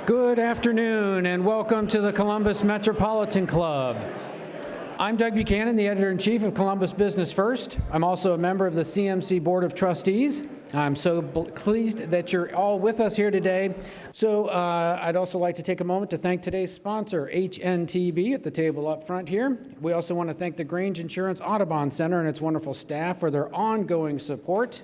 Good afternoon and welcome to the Columbus Metropolitan Club. I'm Doug Buchanan, the editor-in-chief of Columbus Business First. I'm also a member of the CMC Board of Trustees. I'm so pleased that you're all with us here today. So I'd also like to take a moment to thank today's sponsor, HNTB, at the table up front here. We also want to thank the Grange Insurance Audubon Center and its wonderful staff for their ongoing support.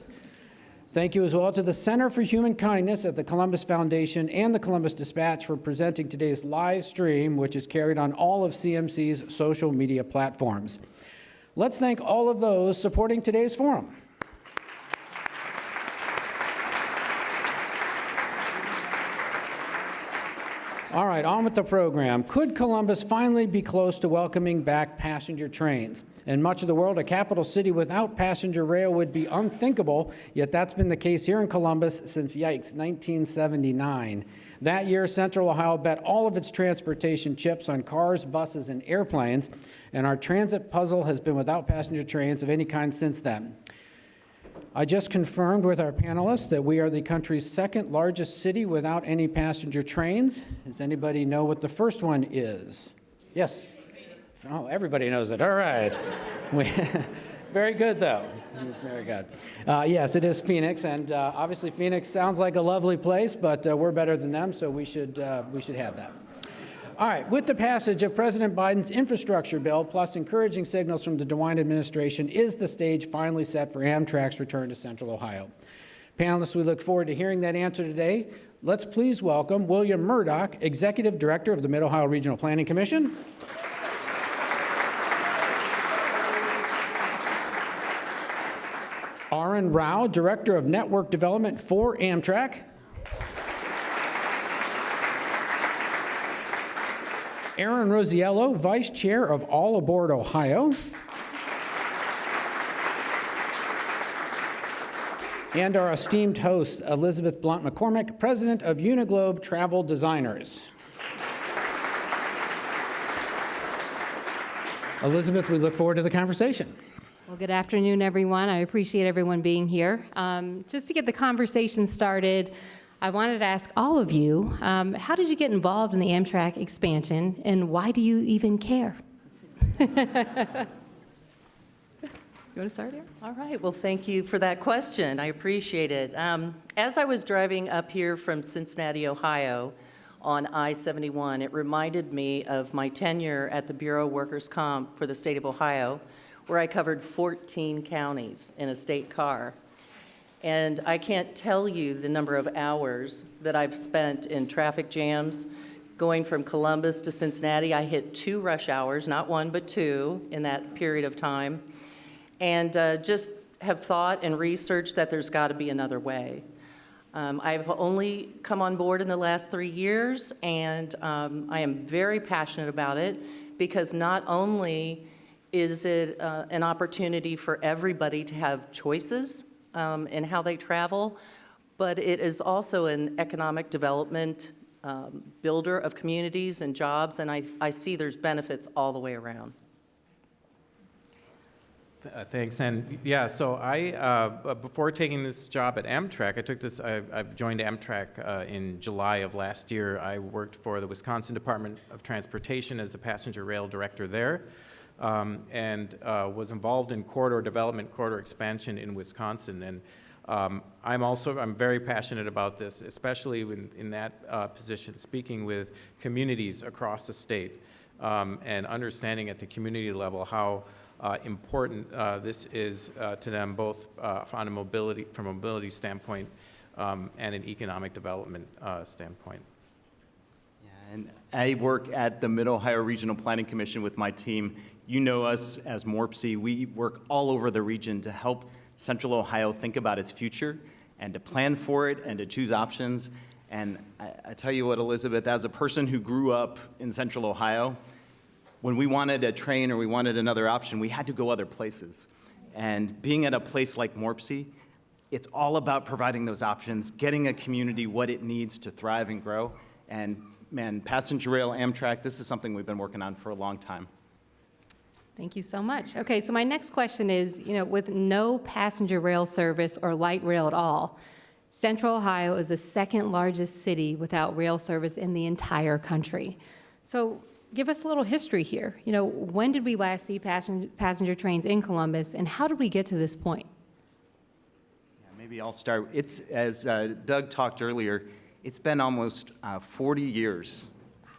Thank you as well to the Center for Human Kindness at the Columbus Foundation and the Columbus Dispatch for presenting today's live stream, which is carried on all of CMC's social media platforms. Let's thank all of those supporting today's forum. All right, on with the program. Could Columbus finally be close to welcoming back passenger trains? In much of the world, a capital city without passenger rail would be unthinkable, yet that's been the case here in Columbus since, yikes, 1979. That year, Central Ohio bet all of its transportation chips on cars, buses, and airplanes, and our transit puzzle has been without passenger trains of any kind since then. I just confirmed with our panelists that we are the country's second largest city without any passenger trains. Does anybody know what the first one is? Yes? Oh, everybody knows it. All right. Very good, though. Very good. Yes, it is Phoenix, and obviously Phoenix sounds like a lovely place, but we're better than them, so we should have that. All right, with the passage of President Biden's infrastructure bill, plus encouraging signals from the DeWine administration, is the stage finally set for Amtrak's return to Central Ohio? Panelists, we look forward to hearing that answer today. Let's please welcome William Murdoch, Executive Director of the Mid-Ohio Regional Planning Commission. Aaron Rao, Director of Network Development for Amtrak. Aaron Rosiello, Vice Chair of All Aboard Ohio. And our esteemed host, Elizabeth Blunt McCormick, President of Uniglobe Travel Designers. Elizabeth, we look forward to the conversation. Well, good afternoon, everyone. I appreciate everyone being here. Just to get the conversation started, I wanted to ask all of you, how did you get involved in the Amtrak expansion, and why do you even care? You want to start here? All right. Well, thank you for that question. I appreciate it. As I was driving up here from Cincinnati, Ohio, on I-71, it reminded me of my tenure at the Bureau of Workers' Comp for the state of Ohio, where I covered 14 counties in a state car. And I can't tell you the number of hours that I've spent in traffic jams going from Columbus to Cincinnati. I hit 2 rush hours, not 1, but 2 in that period of time. And just have thought and researched that there's got to be another way. I've only come on board in the last 3 years, and I am very passionate about it because not only is it an opportunity for everybody to have choices in how they travel, but it is also an economic development builder of communities and jobs, and I see there's benefits all the way around. Thanks, and yeah, so I, before taking this job at Amtrak, I've joined Amtrak in July of last year. I worked for the Wisconsin Department of Transportation as the passenger rail director there, and was involved in corridor development, corridor expansion in Wisconsin. And I'm very passionate about this, especially in that position, speaking with communities across the state and understanding at the community level how important this is to them, both from a mobility standpoint and an economic development standpoint. And I work at the Mid-Ohio Regional Planning Commission with my team. You know us as MORPC. We work all over the region to help Central Ohio think about its future and to plan for it and to choose options. And I tell you what, Elizabeth, as a person who grew up in Central Ohio, when we wanted a train or we wanted another option, we had to go other places. And being at a place like MORPC, it's all about providing those options, getting a community what it needs to thrive and grow. And man, passenger rail, Amtrak, this is something we've been working on for a long time. Thank you so much. Okay, so my next question is, with no passenger rail service or light rail at all, Central Ohio is the second largest city without rail service in the entire country. So give us a little history here. When did we last see passenger trains in Columbus, and how did we get to this point? Yeah, maybe I'll start. It's, as Doug talked earlier, it's been almost 40 years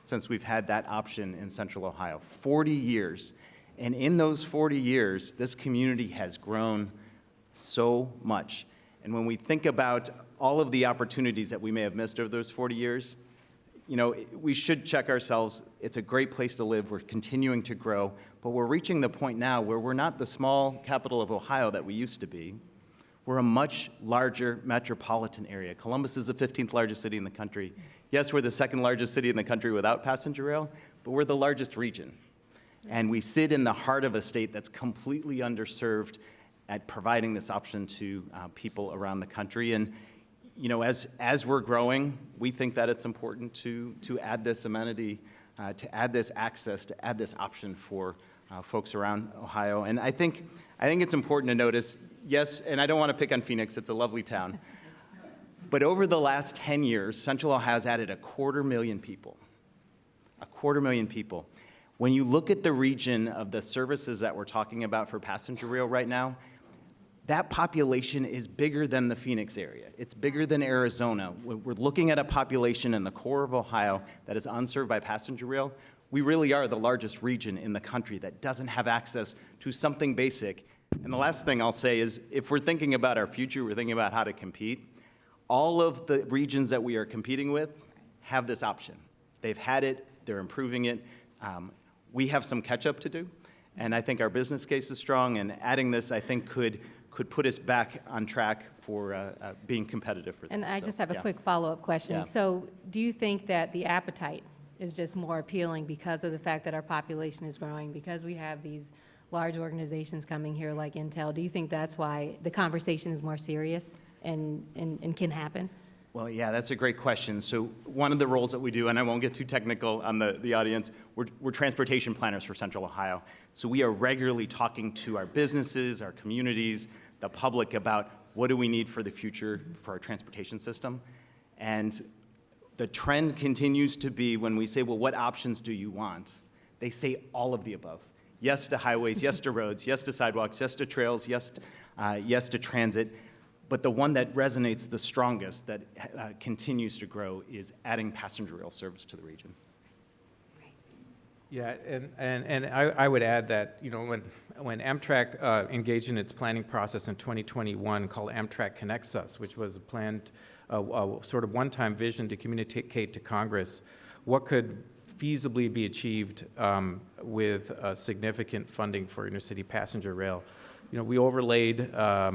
since we've had that option in Central Ohio. 40 years. And in those 40 years, this community has grown so much. And when we think about all of the opportunities that we may have missed over those 40 years, we should check ourselves. It's a great place to live. We're continuing to grow, but we're reaching the point now where we're not the small capital of Ohio that we used to be. We're a much larger metropolitan area. Columbus is the 15th largest city in the country. Yes, we're the second largest city in the country without passenger rail, but we're the largest region. And we sit in the heart of a state that's completely underserved at providing this option to people around the country. And as we're growing, we think that it's important to add this amenity, to add this access, to add this option for folks around Ohio. And I think it's important to notice, yes, and I don't want to pick on Phoenix, it's a lovely town, but over the last 10 years, Central Ohio has added 250,000 people. 250,000 people. When you look at the region of the services that we're talking about for passenger rail right now, that population is bigger than the Phoenix area. It's bigger than Arizona. We're looking at a population in the core of Ohio that is unserved by passenger rail. We really are the largest region in the country that doesn't have access to something basic. And the last thing I'll say is, if we're thinking about our future, we're thinking about how to compete, all of the regions that we are competing with have this option. They've had it, they're improving it. We have some catch up to do, and I think our business case is strong, and adding this, I think, could put us back on track for being competitive for them. And I So, just have a yeah. quick follow-up question. Yeah. So do you think that the appetite is just more appealing because of the fact that our population is growing, because we have these large organizations coming here like Intel? Do you think that's why the conversation is more serious and can happen? Well, yeah, that's a great question. So one of the roles that we do, and I won't get too technical on the audience, we're transportation planners for Central Ohio. So we are regularly talking to our businesses, our communities, the public about what do we need for the future for our transportation system. And the trend continues to be when we say, well, what options do you want? They say all of the above. Yes to highways, yes to roads, yes to sidewalks, yes to trails, yes to transit. But the one that resonates the strongest, that continues to grow, is adding passenger rail service to the region. Yeah, and I would add that, when Amtrak engaged in its planning process in 2021 called Amtrak Connects Us, which was a planned sort of one-time vision to communicate to Congress what could feasibly be achieved with significant funding for intercity passenger rail. We overlaid our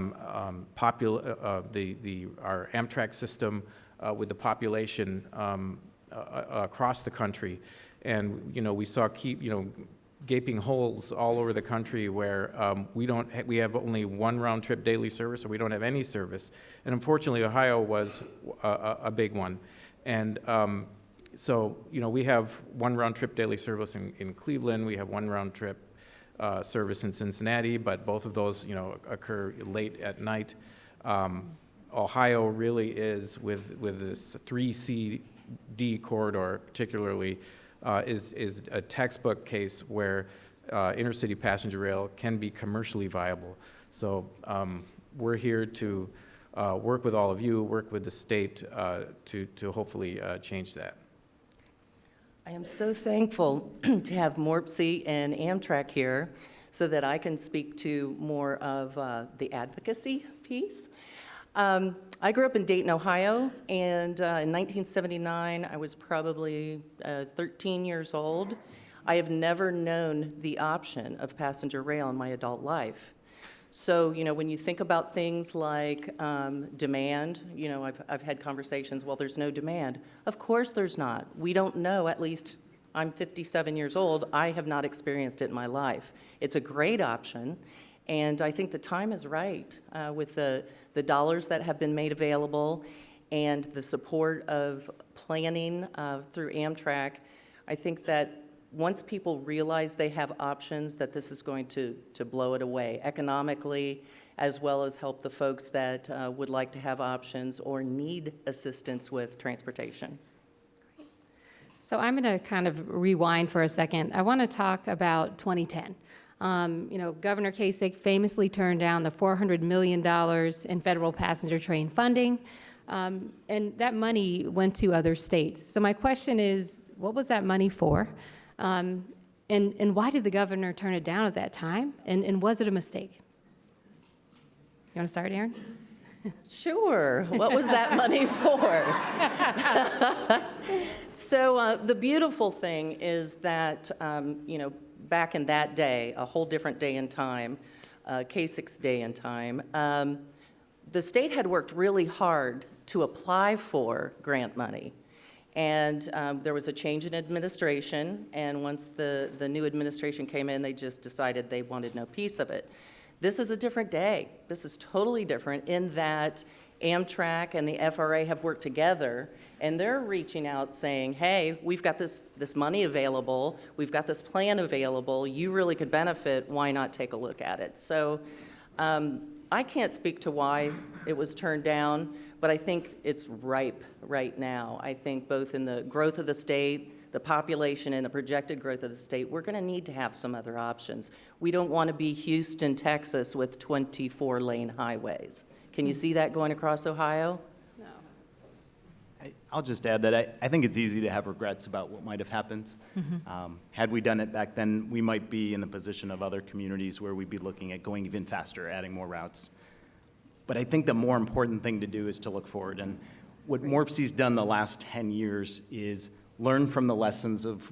Amtrak system with the population across the country, and we saw gaping holes all over the country where we have only one round-trip daily service, or we don't have any service. And unfortunately, Ohio was a big one. And so we have one round-trip daily service in Cleveland. We have one round-trip service in Cincinnati, but both of those, occur late at night. Ohio really is, with this 3CD corridor particularly, is a textbook case where intercity passenger rail can be commercially viable. So we're here to work with all of you, work with the state to hopefully change that. I am so thankful to have MORPC and Amtrak here so that I can speak to more of the advocacy piece. I grew up in Dayton, Ohio, and in 1979, I was probably 13 years old. I have never known the option of passenger rail in my adult life. So, when you think about things like demand, I've had conversations, well, there's no demand. Of course there's not. We don't know, at least I'm 57 years old, I have not experienced it in my life. It's a great option, and I think the time is right with the dollars that have been made available and the support of planning through Amtrak. I think that once people realize they have options, that this is going to blow it away economically, as well as help the folks that would like to have options or need assistance with transportation. So I'm going to kind of rewind for a second. I want to talk about 2010. Governor Kasich famously turned down the $400 million in federal passenger train funding, and that money went to other states. So my question is, what was that money for? And why did the governor turn it down at that time? And was it a mistake? You want to start, Aaron? Sure. What was that money for? So the beautiful thing is that, back in that day, a whole different day and time, Kasich's day and time, the state had worked really hard to apply for grant money. And there was a change in administration, and once the new administration came in, they just decided they wanted no piece of it. This is a different day. This is totally different in that Amtrak and the FRA have worked together, and they're reaching out saying, hey, we've got this money available, we've got this plan available, you really could benefit, why not take a look at it? So I can't speak to why it was turned down, but I think it's ripe right now. I think both in the growth of the state, the population, and the projected growth of the state, we're going to need to have some other options. We don't want to be Houston, Texas with 24-lane highways. Can you see that going across Ohio? No. I'll just add that I think it's easy to have regrets about what might have happened. Had we done it back then, we might be in the position of other communities where we'd be looking at going even faster, adding more routes. But I think the more important thing to do is to look forward. And what MORPC's done the last 10 years is learn from the lessons of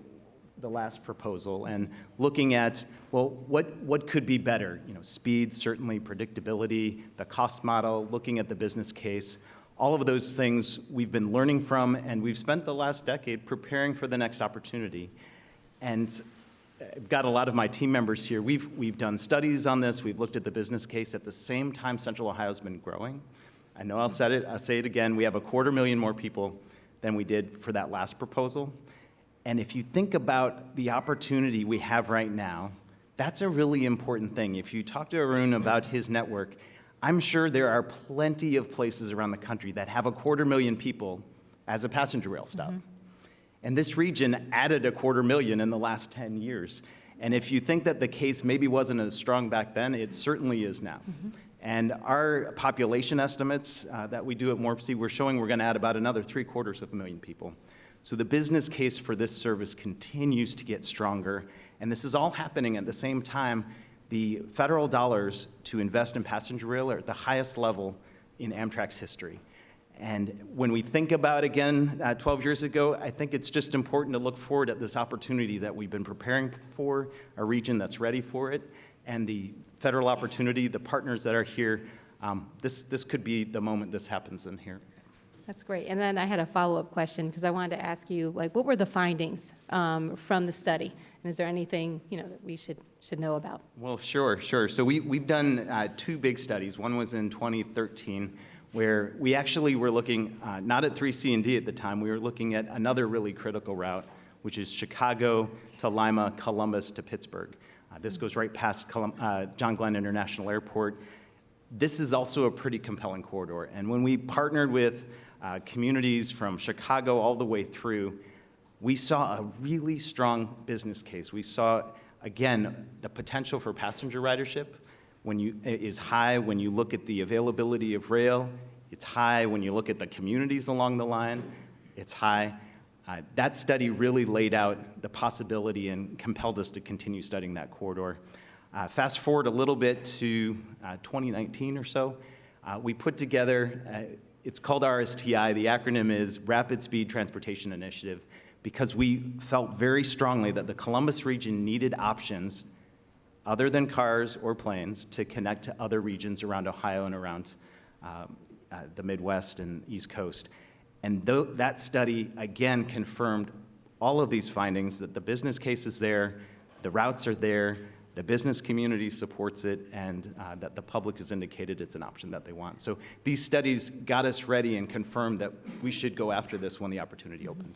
the last proposal and looking at, well, what could be better? Speed, certainly, predictability, the cost model, looking at the business case. All of those things we've been learning from, and we've spent the last decade preparing for the next opportunity. And I've got a lot of my team members here. We've done studies on this. We've looked at the business case. At the same time, Central Ohio's been growing. I know I'll say it again. We have 250,000 more people than we did for that last proposal. And if you think about the opportunity we have right now, that's a really important thing. If you talk to Arun about his network, I'm sure there are plenty of places around the country that have 250,000 people as a passenger rail stop. And this region added 250,000 in the last 10 years. And if you think that the case maybe wasn't as strong back then, it certainly is now. And our population estimates that we do at MORPC, we're showing we're going to add about another 750,000 people. So the business case for this service continues to get stronger. And this is all happening at the same time. The federal dollars to invest in passenger rail are at the highest level in Amtrak's history. And when we think about, again, 12 years ago, I think it's just important to look forward at this opportunity that we've been preparing for, a region that's ready for it, and the federal opportunity, the partners that are here. This could be the moment this happens in here. That's great. And then I had a follow-up question because I wanted to ask you, what were the findings from the study? And is there anything, that we should know about? Well, sure. So we've done 2 big studies. One was in 2013, where we actually were looking not at 3C and D at the time. We were looking at another really critical route, which is Chicago to Lima, Columbus to Pittsburgh. This goes right past John Glenn International Airport. This is also a pretty compelling corridor. And when we partnered with communities from Chicago all the way through, we saw a really strong business case. We saw, again, the potential for passenger ridership is high when you look at the availability of rail. It's high when you look at the communities along the line. It's high. That study really laid out the possibility and compelled us to continue studying that corridor. Fast forward a little bit to 2019 or so, we put together, it's called RSTI. The acronym is Rapid Speed Transportation Initiative, because we felt very strongly that the Columbus region needed options other than cars or planes to connect to other regions around Ohio and around the Midwest and East Coast. And that study, again, confirmed all of these findings, that the business case is there, the routes are there, the business community supports it, and that the public has indicated it's an option that they want. So these studies got us ready and confirmed that we should go after this when the opportunity opened.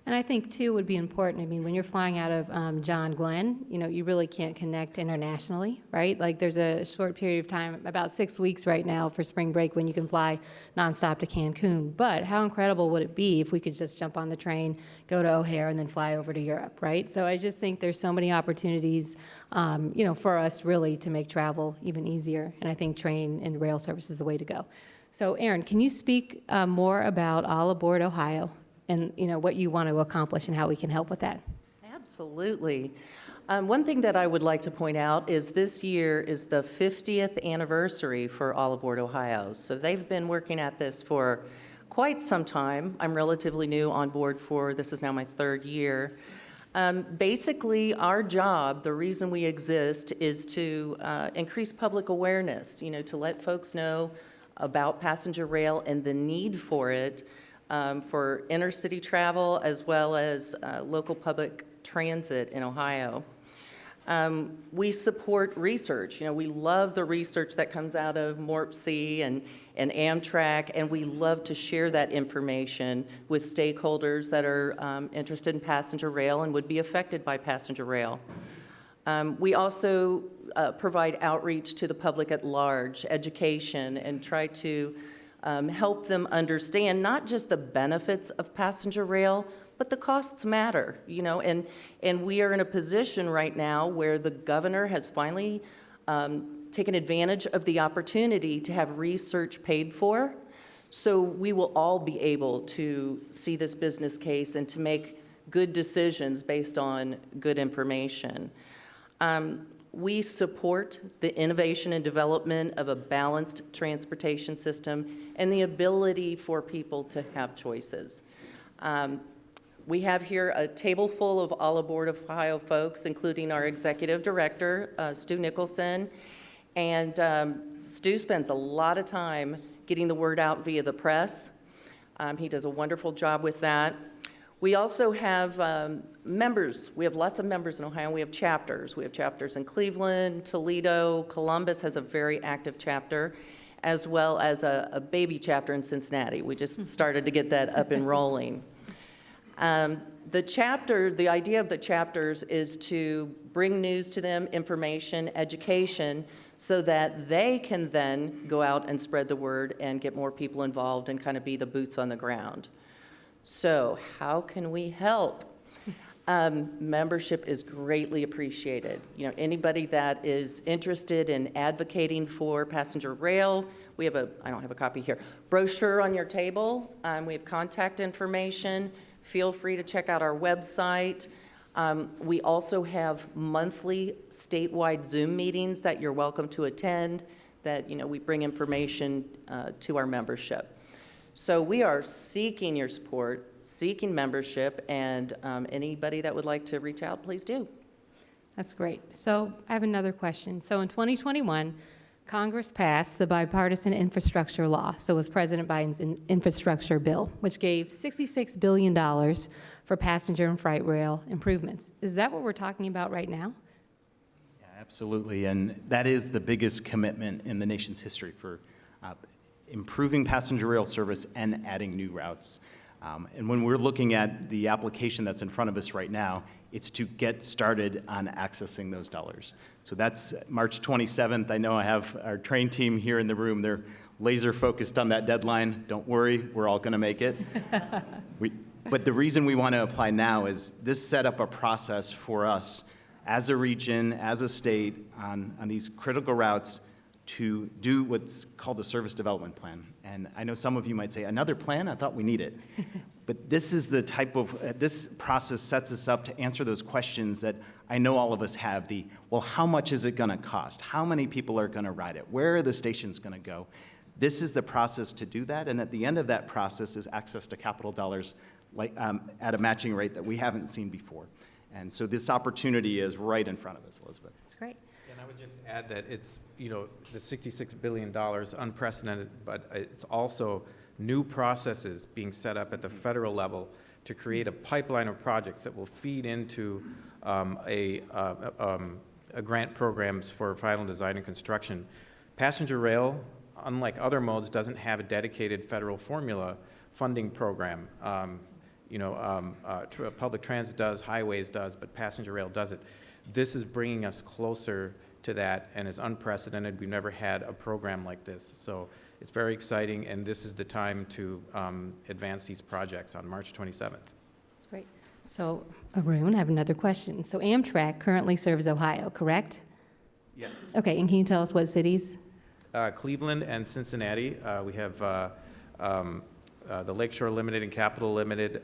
And I think, too, would be important, I mean, when you're flying out of John Glenn, you know, you really can't connect internationally, right? Like, there's a short period of time, about 6 weeks right now for spring break, when you can fly nonstop to Cancun. But how incredible would it be if we could just jump on the train, go to O'Hare, and then fly over to Europe, right? So I just think there's so many opportunities, you know, for us really to make travel even easier. And I think train and rail service is the way to go. So, Aaron, can you speak more about All Aboard Ohio and, you know, what you want to accomplish and how we can help with that? Absolutely. One thing that I would like to point out is this year is the 50th anniversary for All Aboard Ohio. So they've been working at this for quite some time. I'm relatively new on board this is now my 3rd year. Basically, our job, the reason we exist, is to increase public awareness, you know, to let folks know about passenger rail and the need for it, for intercity travel as well as local public transit in Ohio. We support research. You know, we love the research that comes out of MORPC and Amtrak, and we love to share that information with stakeholders that are interested in passenger rail and would be affected by passenger rail. We also provide outreach to the public at large, education, and try to help them understand not just the benefits of passenger rail, but the costs matter, you know, and we are in a position right now where the governor has finally taken advantage of the opportunity to have research paid for. So we will all be able to see this business case and to make good decisions based on good information. We support the innovation and development of a balanced transportation system and the ability for people to have choices. We have here a table full of All Aboard Ohio folks, including our executive director, Stu Nicholson. And Stu spends a lot of time getting the word out via the press. He does a wonderful job with that. We also have members. We have lots of members in Ohio. We have chapters. We have chapters in Cleveland, Toledo, Columbus has a very active chapter, as well as a baby chapter in Cincinnati. We just started to get that up and rolling. The idea of the chapters is to bring news to them, information, education, so that they can then go out and spread the word and get more people involved and kind of be the boots on the ground. So how can we help? Membership is greatly appreciated. You know, anybody that is interested in advocating for passenger rail, we have I don't have a copy here, brochure on your table. We have contact information. Feel free to check out our website. We also have monthly statewide Zoom meetings that you're welcome to attend, that, you know, we bring information to our membership. So we are seeking your support, seeking membership, and anybody that would like to reach out, please do. That's great. So I have another question. So in 2021, Congress passed the bipartisan infrastructure law. So it was President Biden's infrastructure bill, which gave $66 billion for passenger and freight rail improvements. Is that what we're talking about right now? Yeah, absolutely, and that is the biggest commitment in the nation's history for improving passenger rail service and adding new routes. And when we're looking at the application that's in front of us right now, it's to get started on accessing those dollars. So that's March 27th. I know I have our train team here in the room. They're laser focused on that deadline. Don't worry, we're all going to make it. But the reason we want to apply now is this set up a process for us as a region, as a state, on these critical routes to do what's called a service development plan. And I know some of you might say, another plan? I thought we need it. But this is the type of, this process sets us up to answer those questions that I know all of us have. Well, how much is it going to cost? How many people are going to ride it? Where are the stations going to go? This is the process to do that. And at the end of that process is access to capital dollars at a matching rate that we haven't seen before. And so this opportunity is right in front of us, Elizabeth. That's great. And I would just add that it's, you know, the $66 billion, unprecedented, but it's also new processes being set up at the federal level to create a pipeline of projects that will feed into a grant programs for final design and construction. Passenger rail, unlike other modes, doesn't have a dedicated federal formula funding program. public transit does, highways does, but passenger rail doesn't. This is bringing us closer to that, and it's unprecedented. We've never had a program like this. So it's very exciting, and this is the time to advance these projects on March 27th. That's great. So, Arun, I have another question. So Amtrak currently serves Ohio, correct? Yes. Okay, and can you tell us what cities? Cleveland and Cincinnati. We have the Lakeshore Limited and Capital Limited,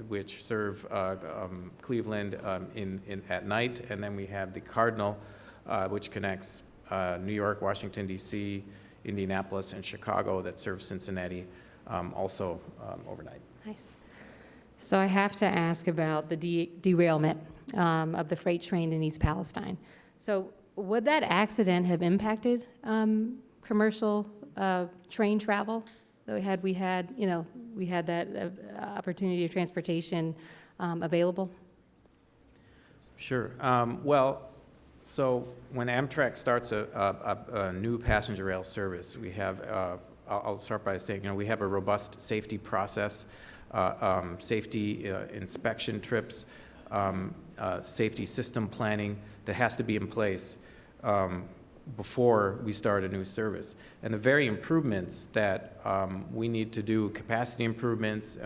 which serve Cleveland at night, and then we have the Cardinal, which connects New York, Washington, D.C., Indianapolis, and Chicago, that serves Cincinnati also overnight. Nice. So I have to ask about the derailment of the freight train in East Palestine. So would that accident have impacted commercial train travel? Had we had that opportunity of transportation available? Sure. So when Amtrak starts a new passenger rail service, we have, I'll start by saying, we have a robust safety process, safety inspection trips, safety system planning that has to be in place before we start a new service. And the very improvements that we need to do, capacity improvements,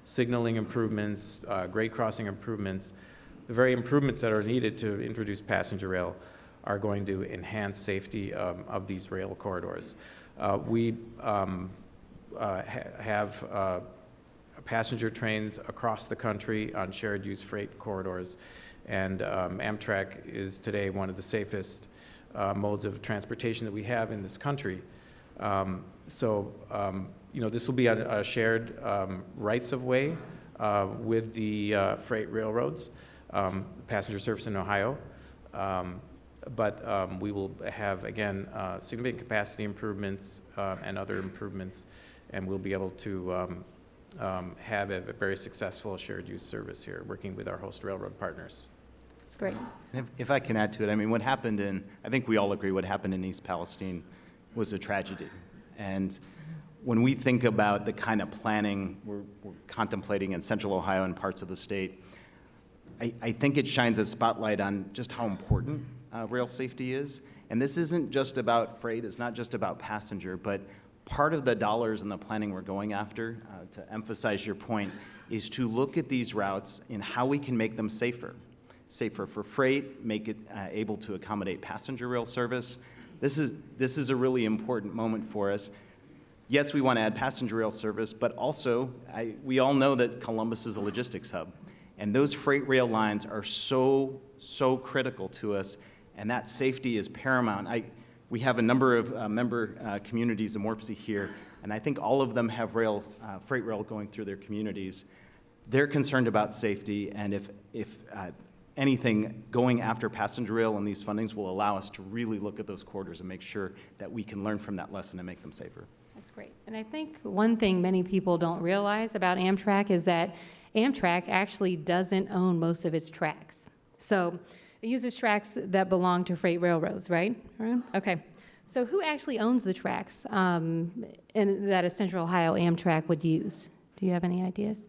signaling improvements, grade crossing improvements, the very improvements that are needed to introduce passenger rail are going to enhance safety of these rail corridors. We have passenger trains across the country on shared use freight corridors, and Amtrak is today one of the safest modes of transportation that we have in this country. This will be a shared rights of way with the freight railroads, passenger service in Ohio. But we will have, again, significant capacity improvements and other improvements, and we'll be able to have a very successful shared use service here, working with our host railroad partners. That's great. And if I can add to it, I mean, what happened I think we all agree what happened in East Palestine was a tragedy. And when we think about the kind of planning we're contemplating in Central Ohio and parts of the state, I think it shines a spotlight on just how important rail safety is. And this isn't just about freight, it's not just about passenger, but part of the dollars and the planning we're going after, to emphasize your point, is to look at these routes and how we can make them safer. Safer for freight, make it able to accommodate passenger rail service. This is a really important moment for us. Yes, we want to add passenger rail service, but also we all know that Columbus is a logistics hub. And those freight rail lines are so critical to us, and that safety is paramount. We have a number of member communities of MORPC here, and I think all of them have freight rail going through their communities. They're concerned about safety, and if anything, going after passenger rail and these fundings will allow us to really look at those corridors and make sure that we can learn from that lesson and make them safer. That's great. And I think one thing many people don't realize about Amtrak is that Amtrak actually doesn't own most of its tracks. So it uses tracks that belong to freight railroads, right? Okay. So who actually owns the tracks and that a Central Ohio Amtrak would use? Do you have any ideas?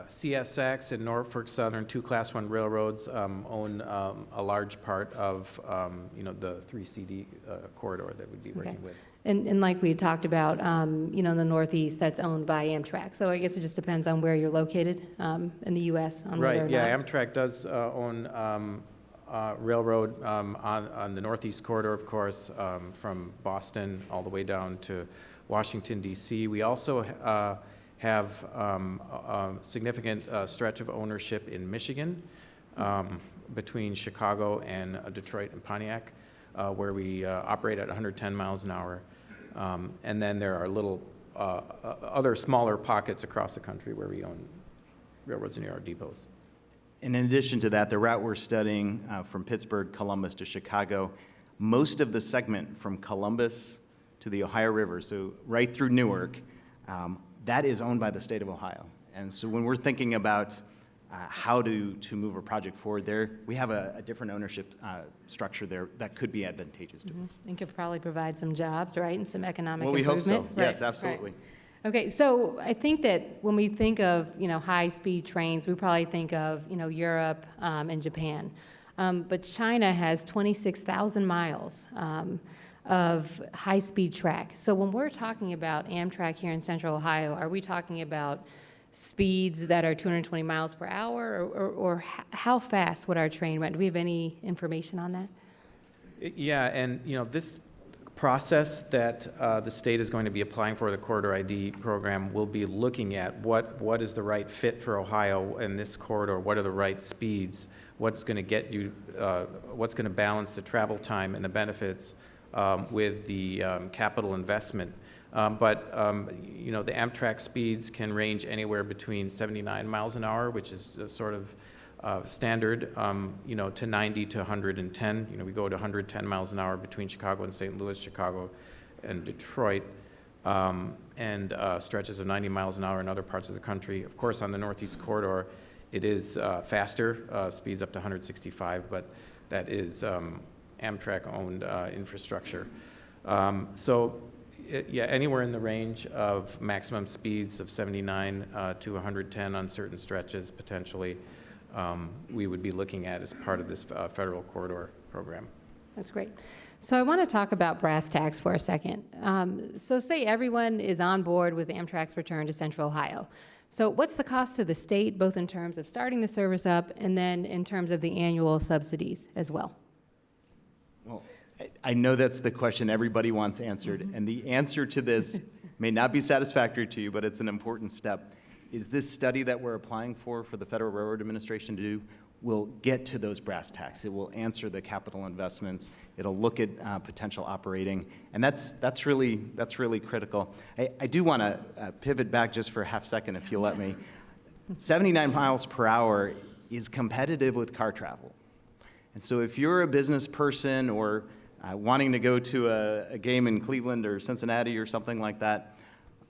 CSX and Norfolk Southern, two Class 1 railroads, own a large part of the 3CD corridor that we'd be working with. And like we had talked about, in the Northeast, that's owned by Amtrak. So I guess it just depends on where you're located in the U.S. on whether or not. Amtrak does own railroad on the Northeast corridor, of course, from Boston all the way down to Washington, D.C. We also have a significant stretch of ownership in Michigan between Chicago and Detroit and Pontiac, where we operate at 110 miles an hour. And then there are little other smaller pockets across the country where we own railroads and yard depots. And in addition to that, the route we're studying from Pittsburgh, Columbus to Chicago, most of the segment from Columbus to the Ohio River, so right through Newark, that is owned by the state of Ohio. And so when we're thinking about how to move a project forward there, we have a different ownership structure there that could be advantageous to us. And could probably provide some jobs, right, and some economic Well, we hope improvement. so. Yes, absolutely. Right. Okay, so I think that when we think of, high-speed trains, we probably think of, Europe and Japan. But China has 26,000 miles of high-speed track. So when we're talking about Amtrak here in Central Ohio, are we talking about speeds that are 220 miles per hour, or how fast would our train run? Do we have any information on that? Yeah, and this process that the state is going to be applying for, the Corridor ID program, will be looking at what is the right fit for Ohio in this corridor, what are the right speeds, what's going to get you, what's going to balance the travel time and the benefits with the capital investment. But the Amtrak speeds can range anywhere between 79 miles an hour, which is sort of standard, to 90 to 110. We go to 110 miles an hour between Chicago and St. Louis, Chicago and Detroit, and stretches of 90 miles an hour in other parts of the country. Of course, on the Northeast Corridor, it is faster, speeds up to 165, but that is Amtrak-owned infrastructure. Anywhere in the range of maximum speeds of 79 to 110 on certain stretches, potentially, we would be looking at as part of this federal corridor program. That's great. So I want to talk about brass tacks for a second. So say everyone is on board with Amtrak's return to Central Ohio. So what's the cost to the state, both in terms of starting the service up and then in terms of the annual subsidies as well? Well, I know that's the question everybody wants answered, and the answer to this may not be satisfactory to you, but it's an important step. Is this study that we're applying for the Federal Railroad Administration to do will get to those brass tacks. It will answer the capital investments. It'll look at potential operating, and that's really critical. I do want to pivot back just for a half second, if you'll let me. 79 miles per hour is competitive with car travel, and so if you're a business person or wanting to go to a game in Cleveland or Cincinnati or something like that,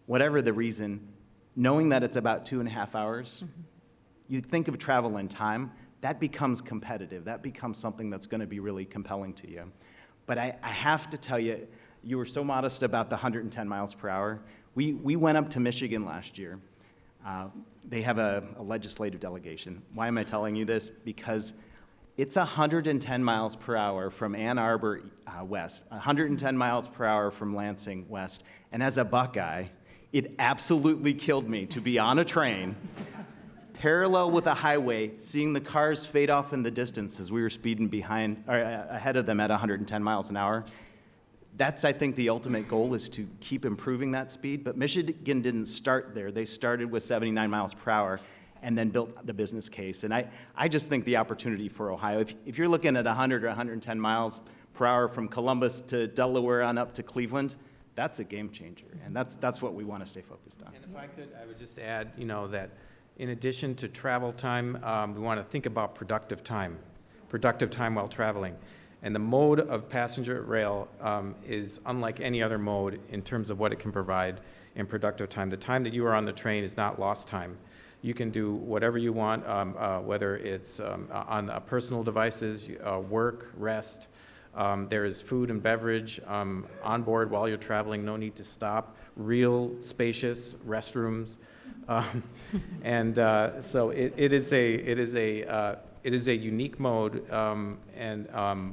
whatever the reason, knowing that it's about 2.5 hours, you think of travel and time, that becomes competitive. That becomes something that's going to be really compelling to you. But I have to tell you, you were so modest about the 110 miles per hour. We went up to Michigan last year. They have a legislative delegation. Why am I telling you this? Because it's 110 miles per hour from Ann Arbor west, 110 miles per hour from Lansing west. And as a Buckeye, it absolutely killed me to be on a train parallel with a highway, seeing the cars fade off in the distance as we were speeding ahead of them at 110 miles an hour. That's, I think, the ultimate goal, is to keep improving that speed. But Michigan didn't start there. They started with 79 miles per hour and then built the business case. And I just think the opportunity for Ohio, if you're looking at 100 or 110 miles per hour from Columbus to Delaware on up to Cleveland, that's a game changer. And that's what we want to stay focused on. And if I could, I would just add, that in addition to travel time, we want to think about productive time while traveling. And the mode of passenger rail is unlike any other mode in terms of what it can provide in productive time. The time that you are on the train is not lost time. You can do whatever you want, whether it's on personal devices, work, rest. There is food and beverage on board while you're traveling, no need to stop, real spacious restrooms. So it is a unique mode, and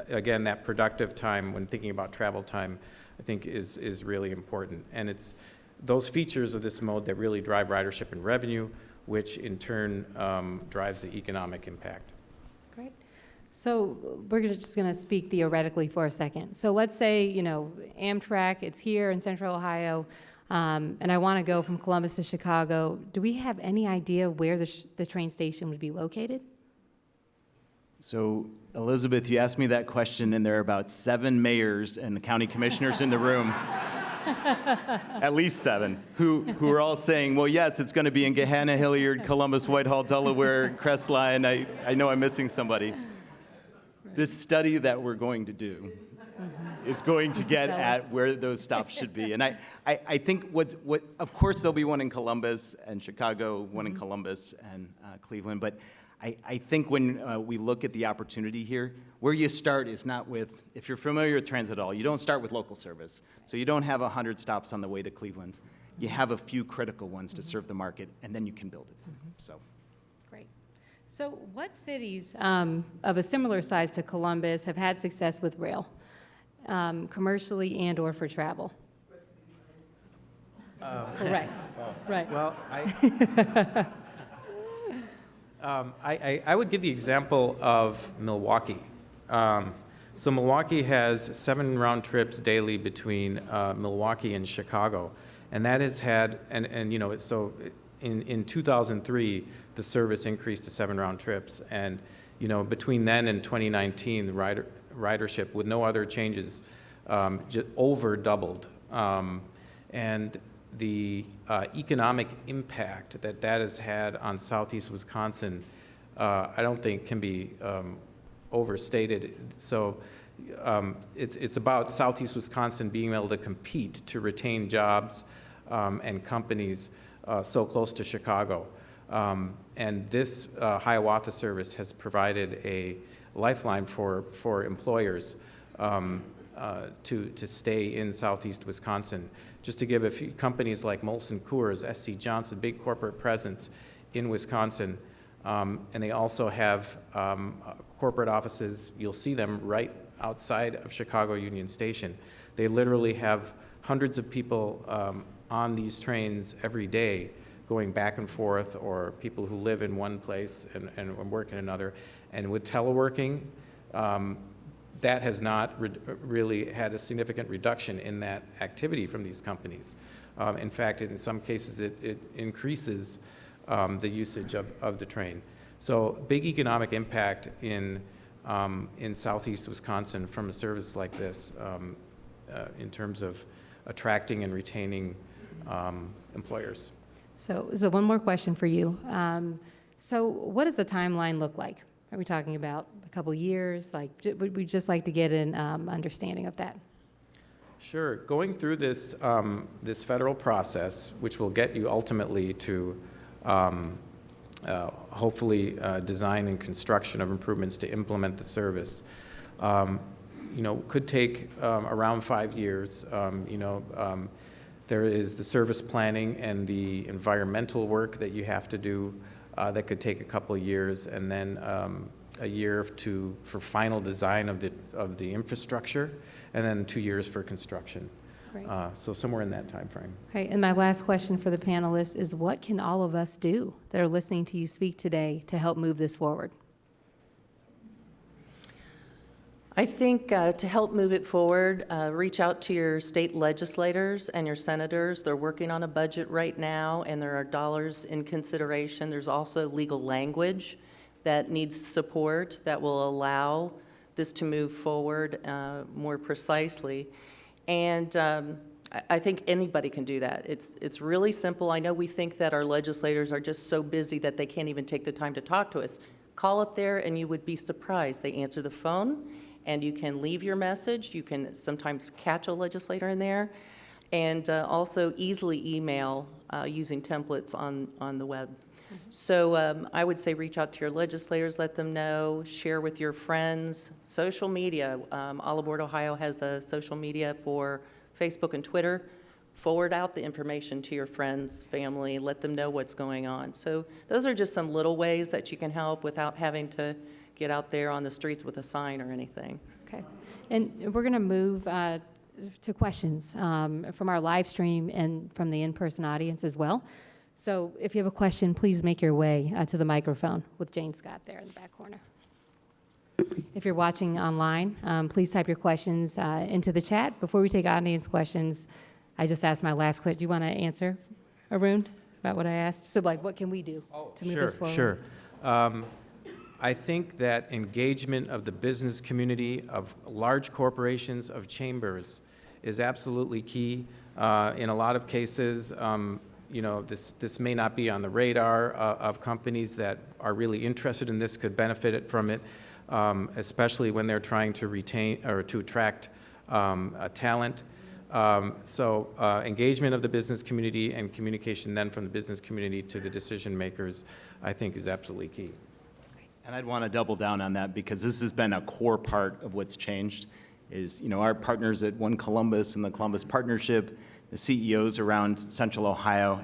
again, that productive time when thinking about travel time, I think is really important. And it's those features of this mode that really drive ridership and revenue, which in turn drives the economic impact. Great. So we're just going to speak theoretically for a second. So let's say, Amtrak, it's here in Central Ohio, and I want to go from Columbus to Chicago. Do we have any idea where the train station would be located? So, Elizabeth, you asked me that question, and there are about 7 mayors and county commissioners in the room, at least 7, who are all saying, well, yes, it's going to be in Gahanna, Hilliard, Columbus, Whitehall, Delaware, Crestline. I know I'm missing somebody. This study that we're going to do is going to get at where those stops should be. And I think of course there'll be one in Columbus and Chicago, one in Columbus and Cleveland, but I think when we look at the opportunity here, where you start is not with, if you're familiar with transit at all, you don't start with local service. So you don't have 100 stops on the way to Cleveland. you have a few critical ones to serve the market, and then you can build it. So. Great. So what cities of a similar size to Columbus have had success with rail, commercially and/or for travel? Right, right. Well, I would give the example of Milwaukee. So Milwaukee has 7 round trips daily between Milwaukee and Chicago, and that has had, and you know, so in 2003, the service increased to 7 round trips, and you know, between then and 2019, the ridership with no other changes just over doubled, and the economic impact that has had on Southeast Wisconsin, I don't think can be overstated. So it's about Southeast Wisconsin being able to compete to retain jobs and companies so close to Chicago. And this Hiawatha service has provided a lifeline for employers to stay in Southeast Wisconsin. Just to give a few companies like Molson Coors, SC Johnson, big corporate presence in Wisconsin, and they also have corporate offices. You'll see them right outside of Chicago Union Station. They literally have hundreds of people on these trains every day going back and forth, or people who live in one place and work in another. And with teleworking, that has not really had a significant reduction in that activity from these companies. In fact, in some cases, it increases the usage of the train. So big economic impact in Southeast Wisconsin from a service like this in terms of attracting and retaining employers. So one more question for you. So what does the timeline look like? Are we talking about a couple years? Like, would we just like to get an understanding of that? Sure. Going through this this federal process, which will get you ultimately to hopefully design and construction of improvements to implement the service, you know, could take around 5 years. You know, there is the service planning and the environmental work that you have to do that could take a couple of years, and then a year for final design of the infrastructure, and then 2 years for construction. Great. So somewhere in that time frame. Okay, and my last question for the panelists is, what can all of us do that are listening to you speak today to help move this forward? I think to help move it forward, reach out to your state legislators and your senators. They're working on a budget right now, and there are dollars in consideration. There's also legal language that needs support that will allow this to move forward more precisely. And I think anybody can do that. It's really simple. I know we think that our legislators are just so busy that they can't even take the time to talk to us. Call up there and you would be surprised. They answer the phone, and you can leave your message. You can sometimes catch a legislator in there, and also easily email using templates on the web. So I would say reach out to your legislators, let them know, share with your friends. Social media, All Aboard Ohio has a social media for Facebook and Twitter. Forward out the information to your friends, family, let them know what's going on. So those are just some little ways that you can help without having to get out there on the streets with a sign or anything. Okay, and we're going to move to questions from our live stream and from the in-person audience as well. So if you have a question, please make your way to the microphone with Jane Scott there in the back corner. If you're watching online, please type your questions into the chat. Before we take audience questions, I just asked my last question. Do you want to answer, Arun, about what I asked? So, like, what can we do to move this forward? Sure. I think that engagement of the business community, of large corporations, of chambers, is absolutely key. In a lot of cases, you know, this may not be on the radar of companies that are really interested in this, could benefit from it, especially when they're trying to retain or to attract talent. So engagement of the business community and communication then from the business community to the decision makers, I think, is absolutely key. And I'd want to double down on that, because this has been a core part of what's changed is, you know, our partners at One Columbus and the Columbus Partnership, The CEOs around Central Ohio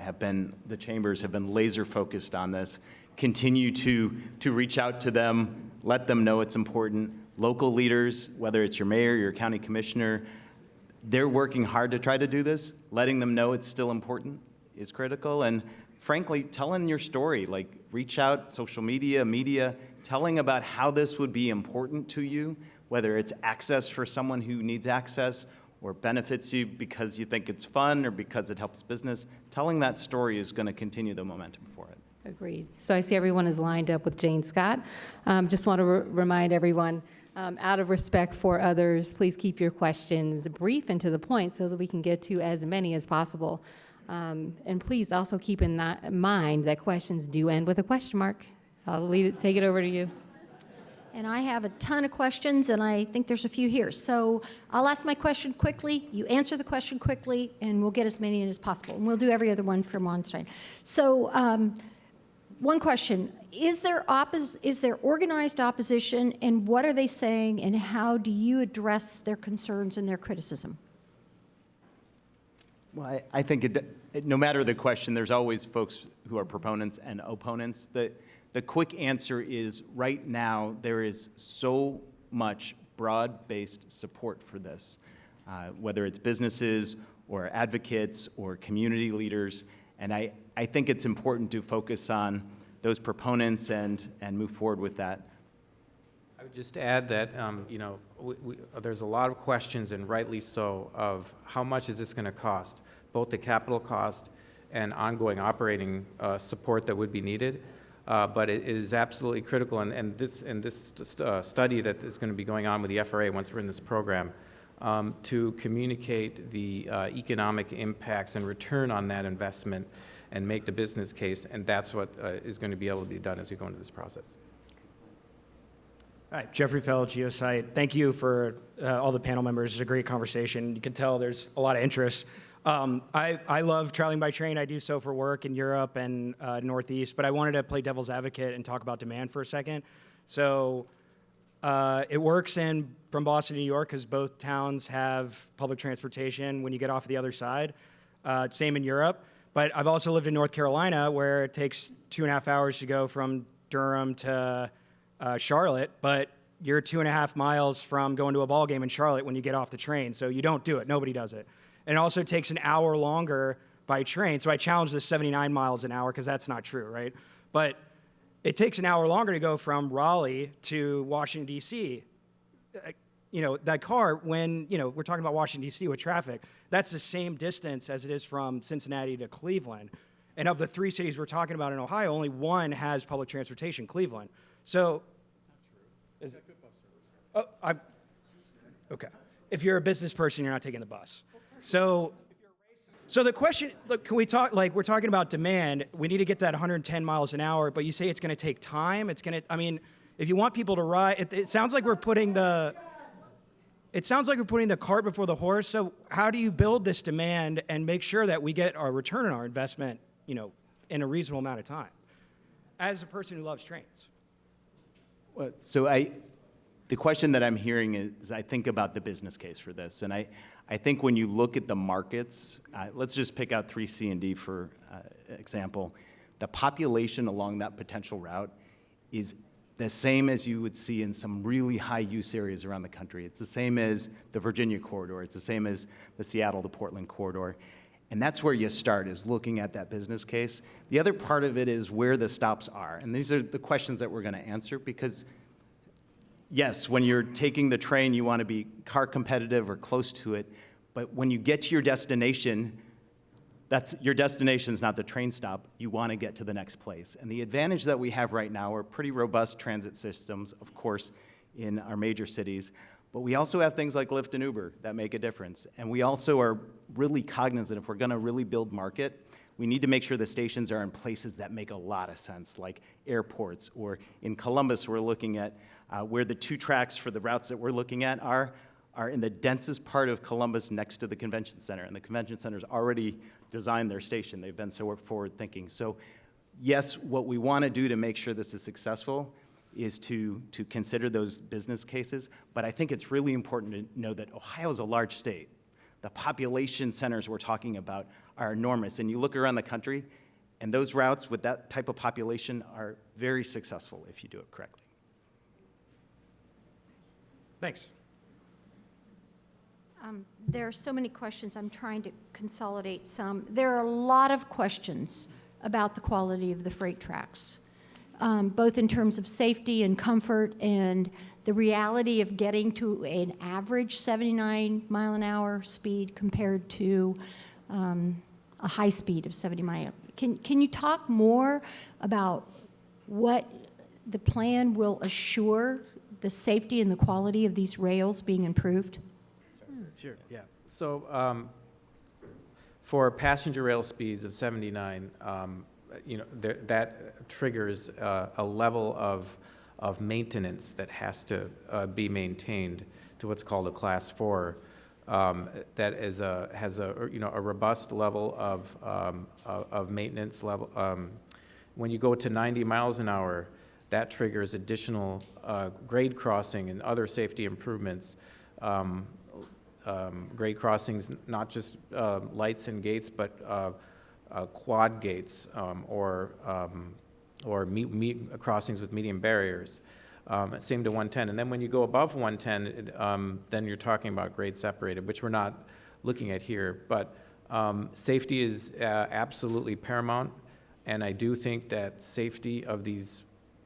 the chambers have been laser focused on this. Continue to reach out to them, let them know it's important. Local leaders, whether it's your mayor, your county commissioner, they're working hard to try to do this. Letting them know it's still important is critical. And frankly, telling your story, like reach out, social media, telling about how this would be important to you, whether it's access for someone who needs access or benefits you because you think it's fun or because it helps business. Telling that story is going to continue the momentum for it. Agreed. So I see everyone is lined up with Jane Scott. Just want to remind everyone, out of respect for others, please keep your questions brief and to the point so that we can get to as many as possible. And please also keep in mind that questions do end with a question mark. I'll take it over to you. And I have a ton of questions, and I think there's a few here. So I'll ask my question quickly, you answer the question quickly, and we'll get as many in as possible. And we'll do every other one from on side. So one question, is there organized opposition, and what are they saying, and how do you address their concerns and their criticism? Well, I think no matter the question, there's always folks who are proponents and opponents. The quick answer is right now there is so much broad-based support for this, whether it's businesses or advocates or community leaders. And I think it's important to focus on those proponents and move forward with that. I would just add that, there's a lot of questions, and rightly so, of how much is this going to cost, both the capital cost and ongoing operating support that would be needed. But it is absolutely critical, and this study that is going to be going on with the FRA once we're in this program, to communicate the economic impacts and return on that investment and make the business case, and that's what is going to be able to be done as we go into this process. All right, Jeffrey Fell, Geosite. Thank you for all the panel members. It's a great conversation. You can tell there's a lot of interest. I love traveling by train. I do so for work in Europe and Northeast, but I wanted to play devil's advocate and talk about demand for a second. So it works from Boston to New York because both towns have public transportation when you get off the other side. Same in Europe. But I've also lived in North Carolina where it takes 2.5 hours to go from Durham to Charlotte, but you're 2.5 miles from going to a ball game in Charlotte when you get off the train. So you don't do it. Nobody does it. And it also takes an hour longer by train. So I challenge the 79 miles an hour because that's not true, right? But it takes an hour longer to go from Raleigh to Washington, D.C. That car, when, we're talking about Washington, D.C. with traffic, that's the same distance as it is from Cincinnati to Cleveland. And of the 3 cities we're talking about in Ohio, only one has public transportation, Cleveland. So, is that good bus service? Okay. If you're a business person, you're not taking the bus. So the question, look, can we talk, we're talking about demand. We need to get that 110 miles an hour, but you say it's going to take time. If you want people to ride, it sounds like we're putting the cart before the horse. So how do you build this demand and make sure that we get our return on our investment, in a reasonable amount of time? As a person who loves trains. Well, so the question that I'm hearing is I think about the business case for this. And I think when you look at the markets, let's just pick out 3C and D for example. The population along that potential route is the same as you would see in some really high use areas around the country. It's the same as the Virginia corridor. It's the same as the Seattle to Portland corridor. And that's where you start, is looking at that business case. The other part of it is where the stops are. And these are the questions that we're going to answer because, yes, when you're taking the train, you want to be car competitive or close to it. But when you get to your destination, your destination's not the train stop. You want to get to the next place. And the advantage that we have right now are pretty robust transit systems, of course, in our major cities. But we also have things like Lyft and Uber that make a difference. And we also are really cognizant, if we're going to really build market, we need to make sure the stations are in places that make a lot of sense, like airports. Or in Columbus, we're looking at where the 2 tracks for the routes that we're looking at are in the densest part of Columbus next to the convention center. And the convention center's already designed their station. They've been so forward-thinking. So yes, what we want to do to make sure this is successful is to consider those business cases. But I think it's really important to know that Ohio is a large state. the population centers we're talking about are enormous. And you look around the country, and those routes with that type of population are very successful if you do it correctly. Thanks. There are so many questions. I'm trying to consolidate some. There are a lot of questions about the quality of the freight tracks, both in terms of safety and comfort and the reality of getting to an average 79 mile an hour speed compared to a high speed of 70 mile. Can you talk more about what the plan will assure the safety and the quality of these rails being improved? Sure, yeah. So for passenger rail speeds of 79, that triggers a level of maintenance that has to be maintained to what's called a Class 4. That has a robust level of maintenance level. When you go to 90 miles an hour, that triggers additional grade crossing and other safety improvements. Grade crossings, not just lights and gates, but quad gates or crossings with medium barriers. Same to 110. And then when you go above 110, then you're talking about grade separated, which we're not looking at here. But safety is absolutely paramount, and I do think that safety of the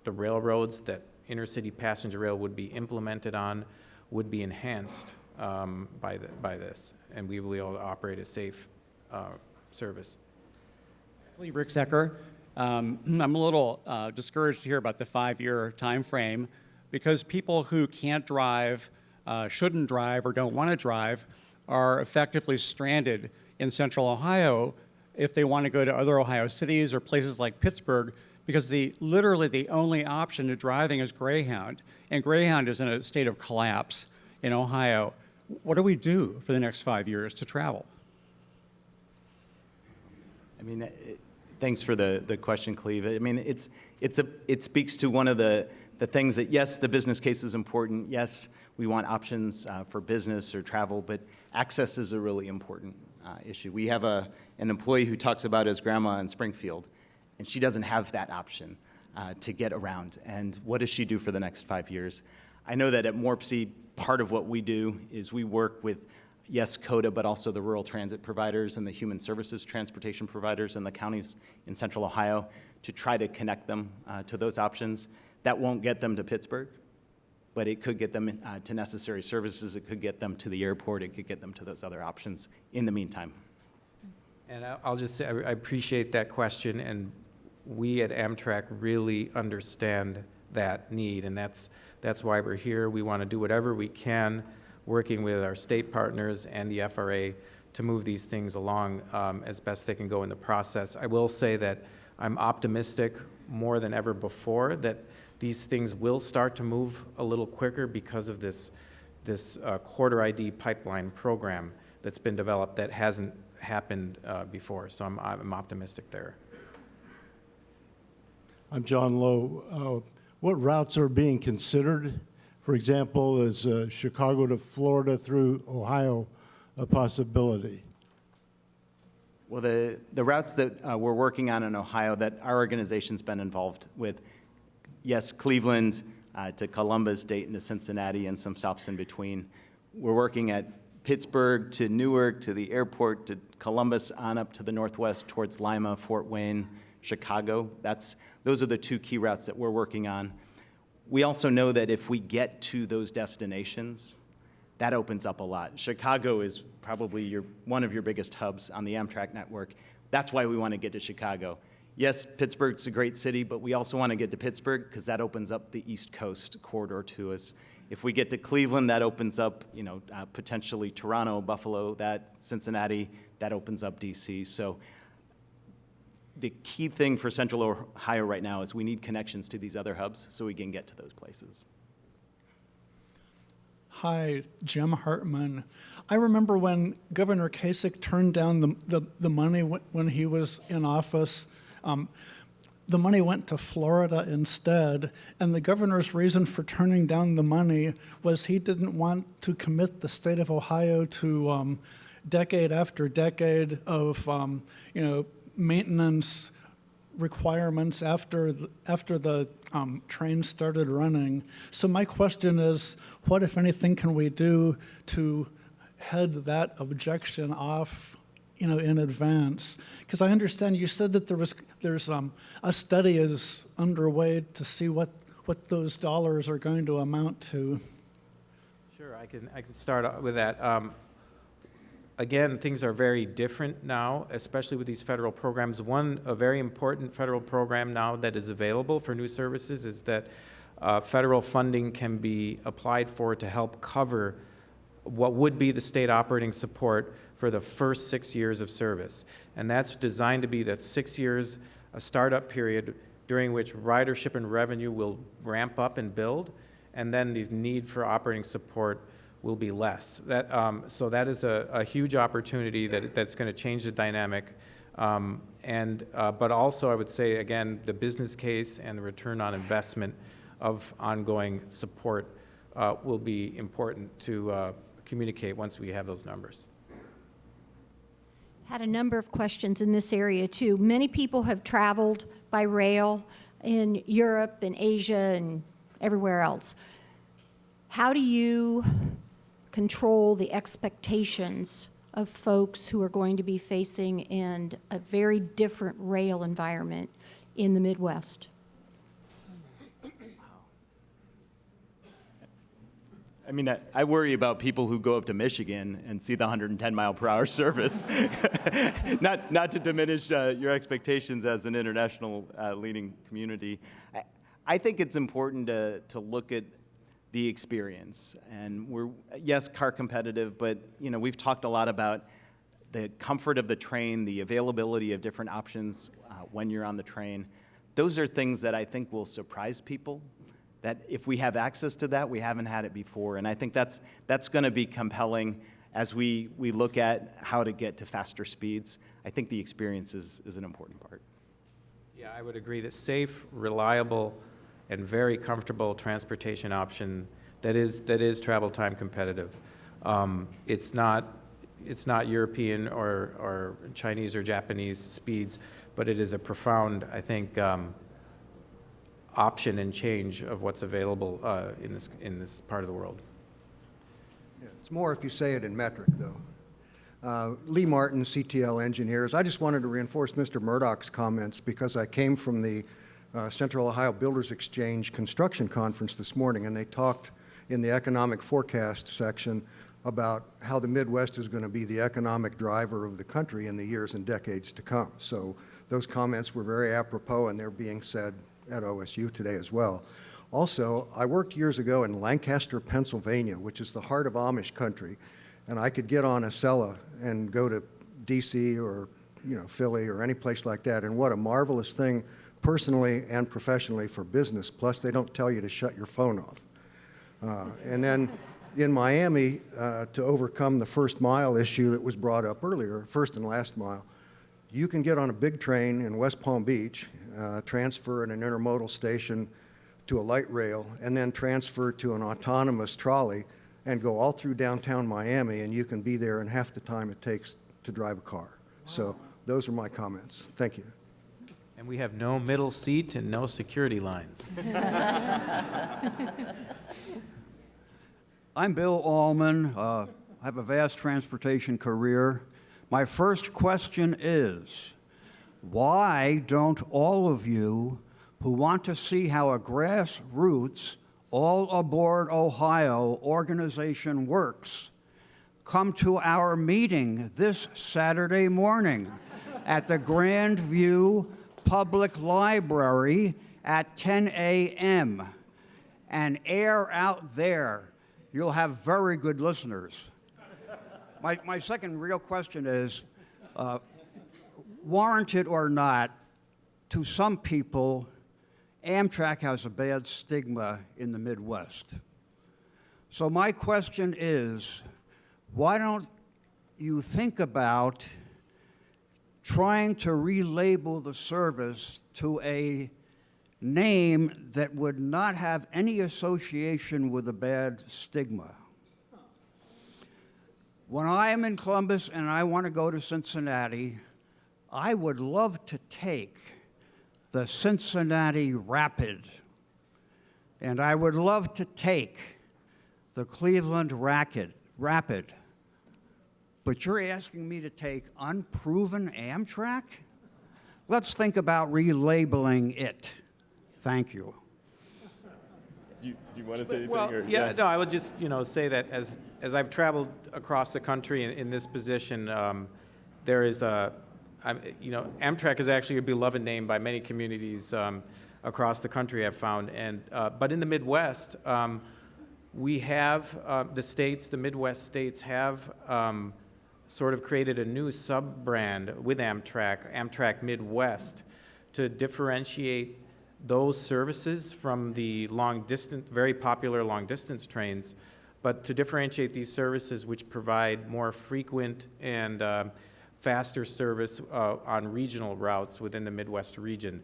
railroads that intercity passenger rail would be implemented on would be enhanced by this, and we will be able to operate a safe service. Rick Zecker. I'm a little discouraged here about the 5-year time frame because people who can't drive, shouldn't drive, or don't want to drive are effectively stranded in Central Ohio if they want to go to other Ohio cities or places like Pittsburgh, because literally the only option to driving is Greyhound, and Greyhound is in a state of collapse in Ohio. What do we do for the next 5 years to travel? I mean, thanks for the question, Cleve. I mean, it speaks to one of the things that, yes, the business case is important. Yes, we want options for business or travel, but access is a really important issue. We have an employee who talks about his grandma in Springfield, and she doesn't have that option to get around. And what does she do for the next 5 years? I know that at MORPC, part of what we do is we work with, yes, CODA, but also the rural transit providers and the human services transportation providers in the counties in Central Ohio to try to connect them to those options. That won't get them to Pittsburgh, but it could get them to necessary services. It could get them to the airport. It could get them to those other options in the meantime. And I'll just say, I appreciate that question, and we at Amtrak really understand that need, and that's why we're here. We want to do whatever we can, working with our state partners and the FRA to move these things along as best they can go in the process. I will say that I'm optimistic more than ever before that these things will start to move a little quicker because of this quarter ID pipeline program that's been developed that hasn't happened before. So I'm optimistic there. I'm John Lowe. What routes are being considered? For example, is Chicago to Florida through Ohio a possibility? Well, the routes that we're working on in Ohio that our organization's been involved with, yes, Cleveland to Columbus, Dayton to Cincinnati, and some stops in between. We're working at Pittsburgh to Newark to the airport to Columbus on up to the northwest towards Lima, Fort Wayne, Chicago. Those are the two key routes that we're working on. We also know that if we get to those destinations, that opens up a lot. Chicago is probably one of your biggest hubs on the Amtrak network. That's why we want to get to Chicago. Yes, Pittsburgh's a great city, but we also want to get to Pittsburgh because that opens up the East Coast corridor to us. If we get to Cleveland, that opens up, potentially Toronto, Buffalo, Cincinnati, that opens up DC. So the key thing for Central Ohio right now is we need connections to these other hubs so we can get to those places. Hi, Jim Hartman. I remember when Governor Kasich turned down the money when he was in office. The money went to Florida instead, and the governor's reason for turning down the money was he didn't want to commit the state of Ohio to decade after decade of, maintenance requirements after the train started running. So my question is, what, if anything, can we do to head that objection off, in advance? Because I understand you said that there's a study is underway to see what those dollars are going to amount to. Sure, I can start with that. Again, things are very different now, especially with these federal programs. A very important federal program now that is available for new services is that federal funding can be applied for to help cover what would be the state operating support for the first 6 years of service. And that's designed to be that 6 years, a startup period during which ridership and revenue will ramp up and build, and then the need for operating support will be less. So that is a huge opportunity that's going to change the dynamic. But also, I would say, again, the business case and the return on investment of ongoing support will be important to communicate once we have those numbers. Had a number of questions in this area too. Many people have traveled by rail in Europe and Asia and everywhere else. How do you control the expectations of folks who are going to be facing in a very different rail environment in the Midwest? I mean, I worry about people who go up to Michigan and see the 110-mile-per-hour service. Not to diminish your expectations as an international leading community. I think it's important to look at the experience. And we're, yes, car competitive, but we've talked a lot about the comfort of the train, the availability of different options when you're on the train. Those are things that I think will surprise people, that if we have access to that, we haven't had it before. And I think that's going to be compelling as we look at how to get to faster speeds. I think the experience is an important part. Yeah, I would agree that safe, reliable, and very comfortable transportation option that is travel time competitive. It's not European or Chinese or Japanese speeds, but it is a profound, I think, option and change of what's available in this part of the world. Yeah, it's more if you say it in metric, though. Lee Martin, CTL Engineers. I just wanted to reinforce Mr. Murdoch's comments because I came from the Central Ohio Builders Exchange construction conference this morning, and they talked in the economic forecast section about how the Midwest is going to be the economic driver of the country in the years and decades to come. So those comments were very apropos, and they're being said at OSU today as well. Also, I worked years ago in Lancaster, Pennsylvania, which is the heart of Amish country, and I could get on Acela and go to DC or Philly or any place like that, and what a marvelous thing personally and professionally for business. Plus, they don't tell you to shut your phone off. And then in Miami, to overcome the first mile issue that was brought up earlier, first and last mile, you can get on a big train in West Palm Beach, transfer at an intermodal station to a light rail, and then transfer to an autonomous trolley and go all through downtown Miami, and you can be there in half the time it takes to drive a car. Wow. So those are my comments. Thank you. And we have no middle seat and no security lines. I'm Bill Allman. I have a vast transportation career. My first question is, why don't all of you who want to see how a grassroots, all aboard Ohio organization works come to our meeting this Saturday morning at the Grandview Public Library at 10 a.m. and air out there? You'll have very good listeners. My second real question is, warranted or not, to some people, Amtrak has a bad stigma in the Midwest. So my question is, why don't you think about trying to relabel the service to a name that would not have any association with a bad stigma? When I am in Columbus and I want to go to Cincinnati, I would love to take the Cincinnati Rapid, and I would love to take the Cleveland Rapid. But you're asking me to take unproven Amtrak? Let's think about relabeling it. Thank you. Do you want to say anything? Well, yeah, no, I would just, say that as I've traveled across the country in this position, there is Amtrak is actually a beloved name by many communities across the country, I've found. But in the Midwest, we have the Midwest states have sort of created a new sub-brand with Amtrak Midwest, to differentiate those services from the very popular long-distance trains, but to differentiate these services which provide more frequent and faster service on regional routes within the Midwest region.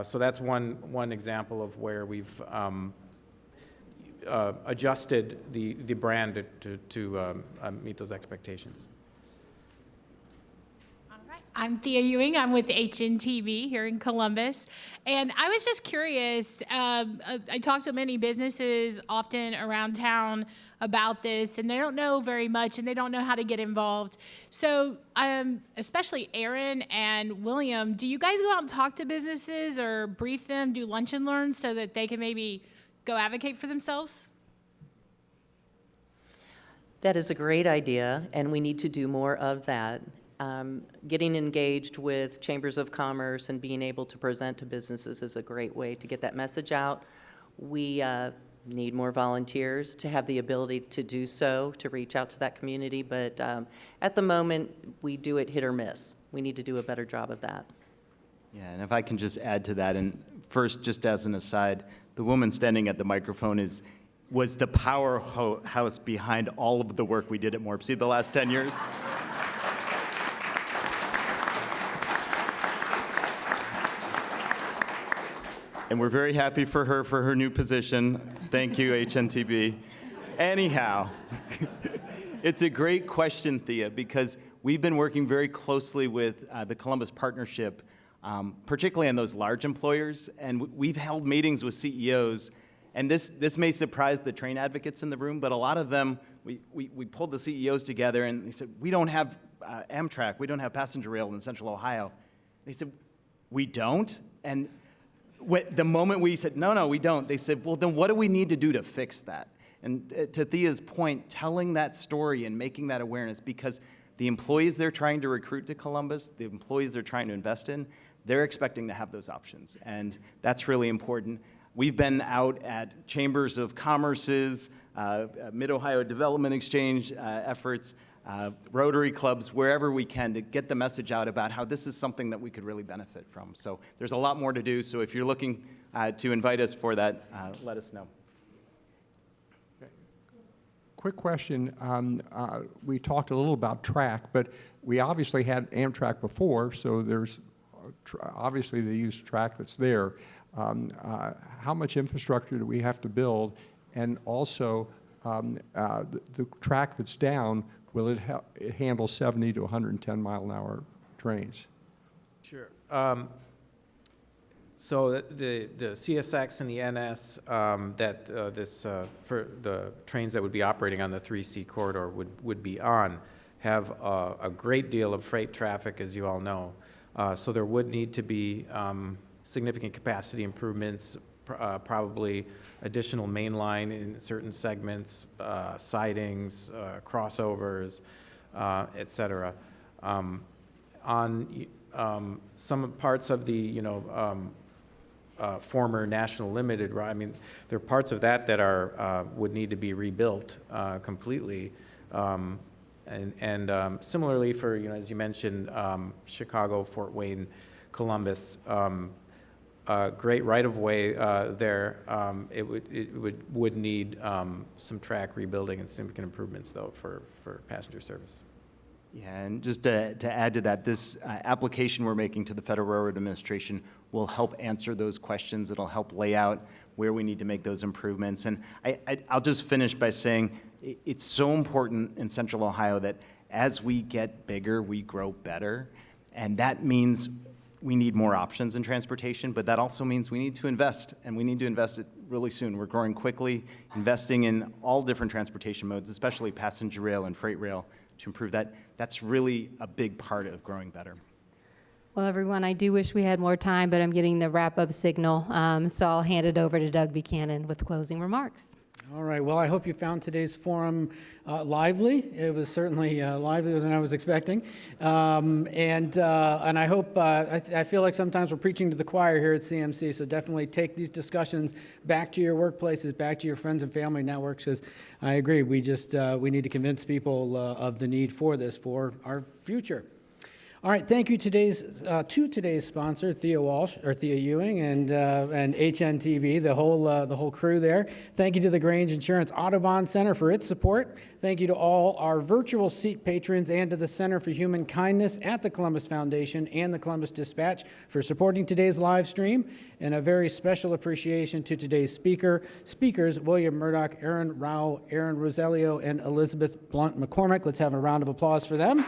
So that's one example of where we've adjusted the brand to meet those expectations. I'm Thea Ewing. I'm with HNTB here in Columbus. And I was just curious. I talk to many businesses often around town about this, and they don't know very much, and they don't know how to get involved. So especially Aaron and William, do you guys go out and talk to businesses or brief them, do lunch and learns so that they can maybe go advocate for themselves? That is a great idea, and we need to do more of that. Getting engaged with chambers of commerce and being able to present to businesses is a great way to get that message out. We need more volunteers to have the ability to do so, to reach out to that community, but at the moment, we do it hit or miss. We need to do a better job of that. Yeah, and if I can just add to that, and first, just as an aside, the woman standing at the microphone was the powerhouse behind all of the work we did at Morpsey the last 10 years. And we're very happy for her new position. Thank you, HNTB. Anyhow, it's a great question, Thea, because we've been working very closely with the Columbus Partnership, particularly on those large employers, and we've held meetings with CEOs, and this may surprise the train advocates in the room, but a lot of them, we pulled the CEOs together, and they said, we don't have Amtrak, we don't have passenger rail in Central Ohio. They said, we don't? And the moment we said, no, we don't, they said, well, then what do we need to do to fix that? And to Thea's point, telling that story and making that awareness, because the employees they're trying to recruit to Columbus, the employees they're trying to invest in, they're expecting to have those options. And that's really important. We've been out at chambers of commerce's, Mid-Ohio Development Exchange efforts, Rotary clubs, wherever we can, to get the message out about how this is something that we could really benefit from. So there's a lot more to do. So if you're looking to invite us for that, let us know. Quick question. We talked a little about track, but we obviously had Amtrak before, so there's obviously they use track that's there. How much infrastructure do we have to build? And also, the track that's down, will it handle 70 to 110 mile an hour trains? Sure. So the CSX and the NS for the trains that would be operating on the 3C corridor would be on have a great deal of freight traffic, as you all know. So there would need to be significant capacity improvements, probably additional main line in certain segments, sidings, crossovers, et cetera. On some parts of the, former National Limited, I mean, there are parts of that would need to be rebuilt completely. And similarly for, as you mentioned, Chicago, Fort Wayne, Columbus, great right-of-way there. It would need some track rebuilding and significant improvements, though, for passenger service. Yeah, and just to add to that, this application we're making to the Federal Railroad Administration will help answer those questions. It'll help lay out where we need to make those improvements. And I'll just finish by saying It's so important in Central Ohio that as we get bigger, we grow better. And that means we need more options in transportation, but that also means we need to invest, and we need to invest it really soon. We're growing quickly, investing in all different transportation modes, especially passenger rail and freight rail, to improve that. That's really a big part of growing better. Well, everyone, I do wish we had more time, but I'm getting the wrap-up signal, so I'll hand it over to Doug Buchanan with closing remarks. All right. Well, I hope you found today's forum lively. It was certainly livelier than I was expecting, and I hope I feel like sometimes we're preaching to the choir here at CMC. So definitely take these discussions back to your workplaces, back to your friends and family networks. Because I agree, we need to convince people of the need for this for our future. All right, thank you to today's sponsor, Thea Ewing, and HNTB, the whole crew there. Thank you to the Grange Insurance Audubon Center for its support. Thank you to all our virtual seat patrons and to the Center for Human Kindness at the Columbus Foundation and the Columbus Dispatch for supporting today's live stream. And a very special appreciation to today's speakers, William Murdoch, Aaron Rao, Aaron Roselio, and Elizabeth Blunt McCormick. Let's have a round of applause for them.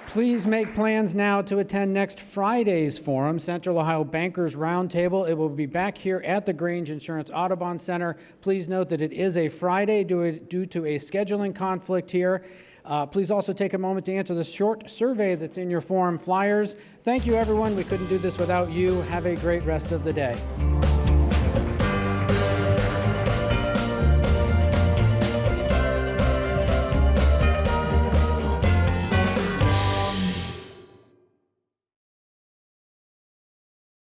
Please make plans now to attend next Friday's forum, Central Ohio Bankers Roundtable. It will be back here at the Grange Insurance Audubon Center. Please note that it is a Friday due to a scheduling conflict here. Please also take a moment to answer the short survey that's in your forum flyers. Thank you, everyone. We couldn't do this without you. Have a great rest of the day.